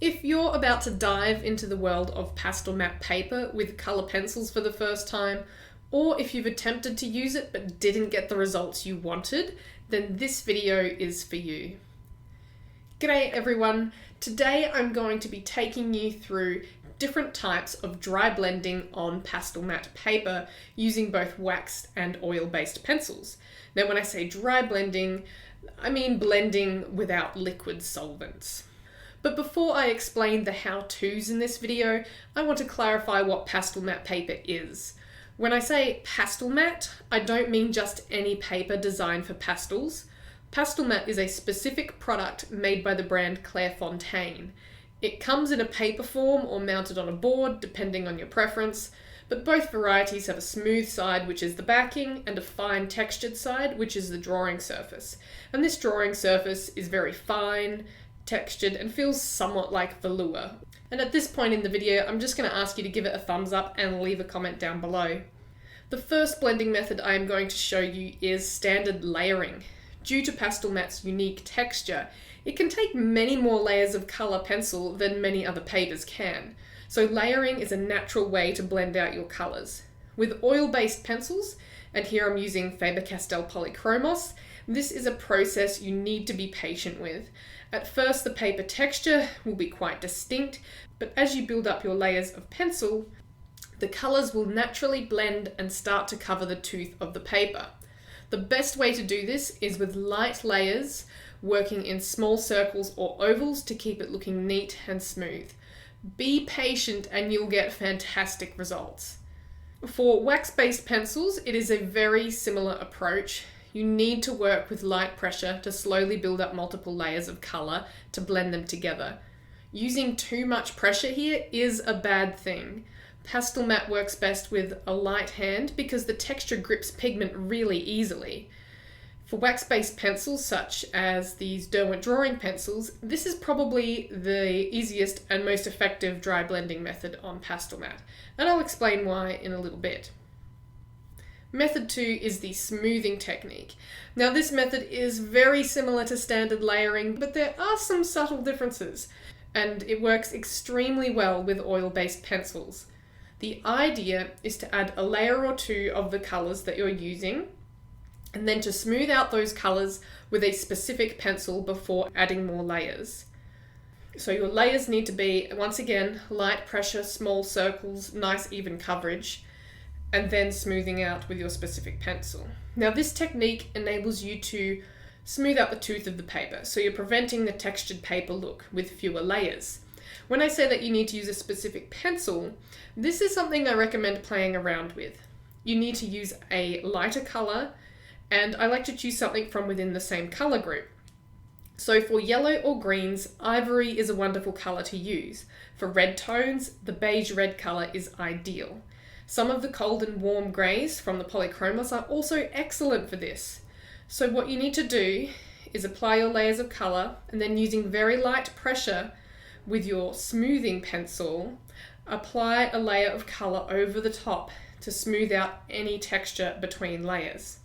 If you're about to dive into the world of Pastelmat paper with colour pencils for the first time, or if you've attempted to use it but didn't get the results you wanted, then this video is for you. G'day everyone, today I'm going to be taking you through different types of dry blending on Pastelmat paper using both waxed and oil-based pencils. Now when I say dry blending, I mean blending without liquid solvents. But before I explain the how-tos in this video, I want to clarify what Pastelmat paper is. When I say Pastelmat, I don't mean just any paper designed for pastels. Pastelmat is a specific product made by the brand Clairefontaine. It comes in a paper form or mounted on a board, depending on your preference, but both varieties have a smooth side, which is the backing, and a fine textured side, which is the drawing surface. And this drawing surface is very fine, textured, and feels somewhat like velour. And at this point in the video, I'm just going to ask you to give it a thumbs up and leave a comment down below. The first blending method I am going to show you is standard layering. Due to Pastelmat's unique texture, it can take many more layers of colour pencil than many other papers can. So layering is a natural way to blend out your colours. With oil-based pencils, and here I'm using Faber-Castell Polychromos, this is a process you need to be patient with. At first, the paper texture will be quite distinct, but as you build up your layers of pencil, the colours will naturally blend and start to cover the tooth of the paper. The best way to do this is with light layers, working in small circles or ovals to keep it looking neat and smooth. Be patient and you'll get fantastic results. For wax-based pencils, it is a very similar approach. You need to work with light pressure to slowly build up multiple layers of colour to blend them together. Using too much pressure here is a bad thing. Pastelmat works best with a light hand because the texture grips pigment really easily. For wax-based pencils such as these Derwent drawing pencils, this is probably the easiest and most effective dry blending method on Pastelmat, and I'll explain why in a little bit. Method 2 is the smoothing technique. Now this method is very similar to standard layering, but there are some subtle differences, and it works extremely well with oil-based pencils. The idea is to add a layer or two of the colours that you're using, and then to smooth out those colours with a specific pencil before adding more layers. So your layers need to be, once again, light pressure, small circles, nice even coverage, and then smoothing out with your specific pencil. Now this technique enables you to smooth out the tooth of the paper, so you're preventing the textured paper look with fewer layers. When I say that you need to use a specific pencil, this is something I recommend playing around with. You need to use a lighter colour, and I like to choose something from within the same colour group. So for yellow or greens, ivory is a wonderful colour to use. For red tones, the beige red colour is ideal. Some of the cold and warm greys from the Polychromos are also excellent for this. So what you need to do is apply your layers of colour, and then using very light pressure with your smoothing pencil, apply a layer of colour over the top to smooth out any texture between layers.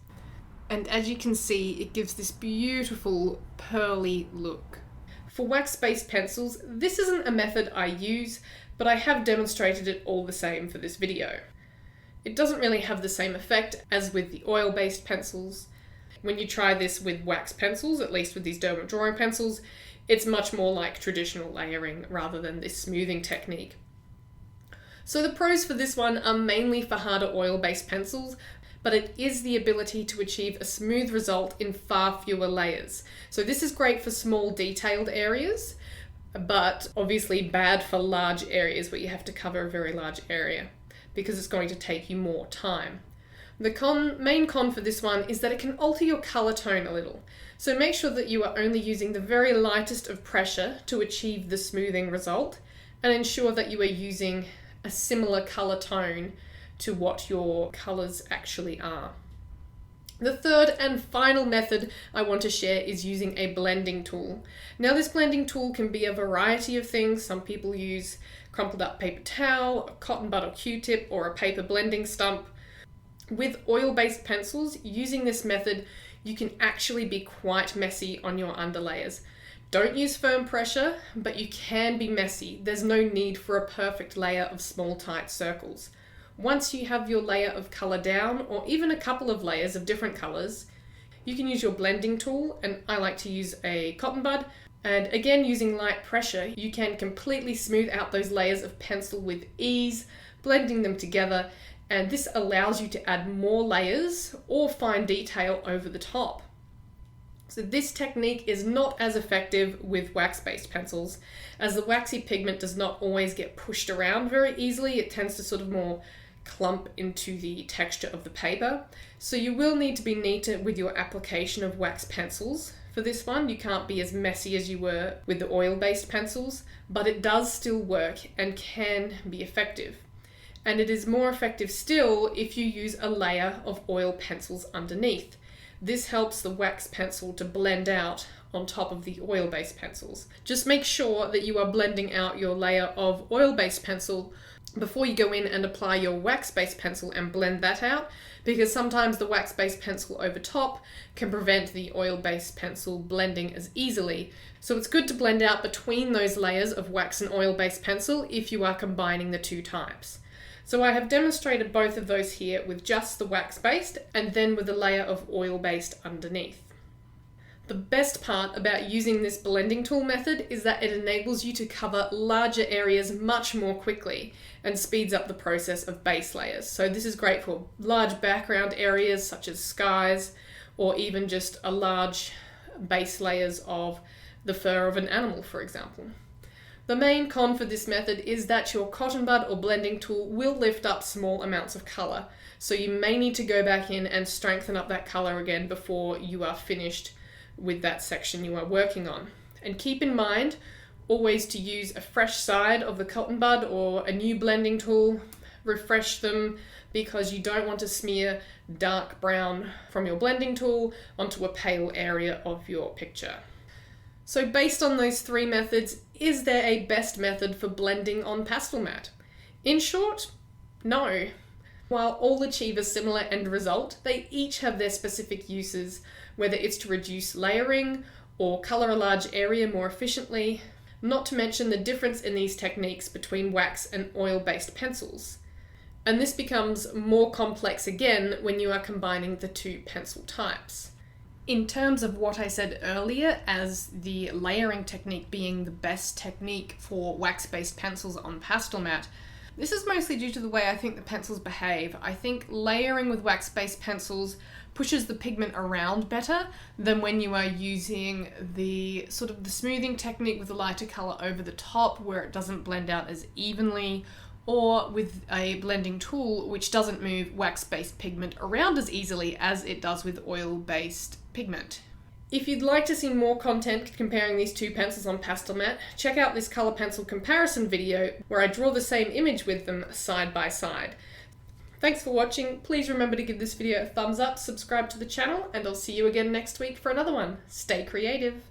And as you can see, it gives this beautiful pearly look. For wax-based pencils, this isn't a method I use, but I have demonstrated it all the same for this video. It doesn't really have the same effect as with the oil-based pencils. When you try this with wax pencils, at least with these Derwent drawing pencils, it's much more like traditional layering rather than this smoothing technique. So the pros for this one are mainly for harder oil-based pencils, but it is the ability to achieve a smooth result in far fewer layers. So this is great for small detailed areas, but obviously bad for large areas where you have to cover a very large area because it's going to take you more time. The main con for this one is that it can alter your colour tone a little. So make sure that you are only using the very lightest of pressure to achieve the smoothing result, and ensure that you are using a similar colour tone to what your colours actually are. The third and final method I want to share is using a blending tool. Now this blending tool can be a variety of things. Some people use crumpled up paper towel, a cotton bud or Q-tip, or a paper blending stump. With oil-based pencils, using this method, you can actually be quite messy on your underlayers. Don't use firm pressure, but you can be messy. There's no need for a perfect layer of small tight circles. Once you have your layer of color down, or even a couple of layers of different colors, you can use your blending tool, and I like to use a cotton bud. And again, using light pressure, you can completely smooth out those layers of pencil with ease, blending them together, and this allows you to add more layers or fine detail over the top. So this technique is not as effective with wax-based pencils, as the waxy pigment does not always get pushed around very easily. It tends to sort of more clump into the texture of the paper. So you will need to be neater with your application of wax pencils. For this one, you can't be as messy as you were with the oil-based pencils, but it does still work and can be effective. And it is more effective still if you use a layer of oil pencils underneath. This helps the wax pencil to blend out on top of the oil-based pencils. Just make sure that you are blending out your layer of oil-based pencil before you go in and apply your wax-based pencil and blend that out, because sometimes the wax-based pencil over top can prevent the oil-based pencil blending as easily. So it's good to blend out between those layers of wax and oil-based pencil if you are combining the two types. So I have demonstrated both of those here with just the wax-based and then with a layer of oil-based underneath. The best part about using this blending tool method is that it enables you to cover larger areas much more quickly and speeds up the process of base layers. So this is great for large background areas such as skies, or even just a large base layers of the fur of an animal, for example. The main con for this method is that your cotton bud or blending tool will lift up small amounts of color, so you may need to go back in and strengthen up that color again before you are finished with that section you are working on. And keep in mind always to use a fresh side of the cotton bud or a new blending tool. Refresh them, because you don't want to smear dark brown from your blending tool onto a pale area of your picture. So based on those three methods, is there a best method for blending on Pastelmat? In short, no. While all achieve a similar end result, they each have their specific uses, whether it's to reduce layering or color a large area more efficiently, not to mention the difference in these techniques between wax and oil-based pencils. And this becomes more complex again when you are combining the two pencil types. In terms of what I said earlier as the layering technique being the best technique for wax-based pencils on Pastelmat, this is mostly due to the way I think the pencils behave. I think layering with wax-based pencils pushes the pigment around better than when you are using the sort of the smoothing technique with a lighter color over the top where it doesn't blend out as evenly, or with a blending tool which doesn't move wax-based pigment around as easily as it does with oil-based pigment. If you'd like to see more content comparing these two pencils on Pastelmat, check out this color pencil comparison video where I draw the same image with them side by side. Thanks for watching. Please remember to give this video a thumbs up, subscribe to the channel, and I'll see you again next week for another one. Stay creative!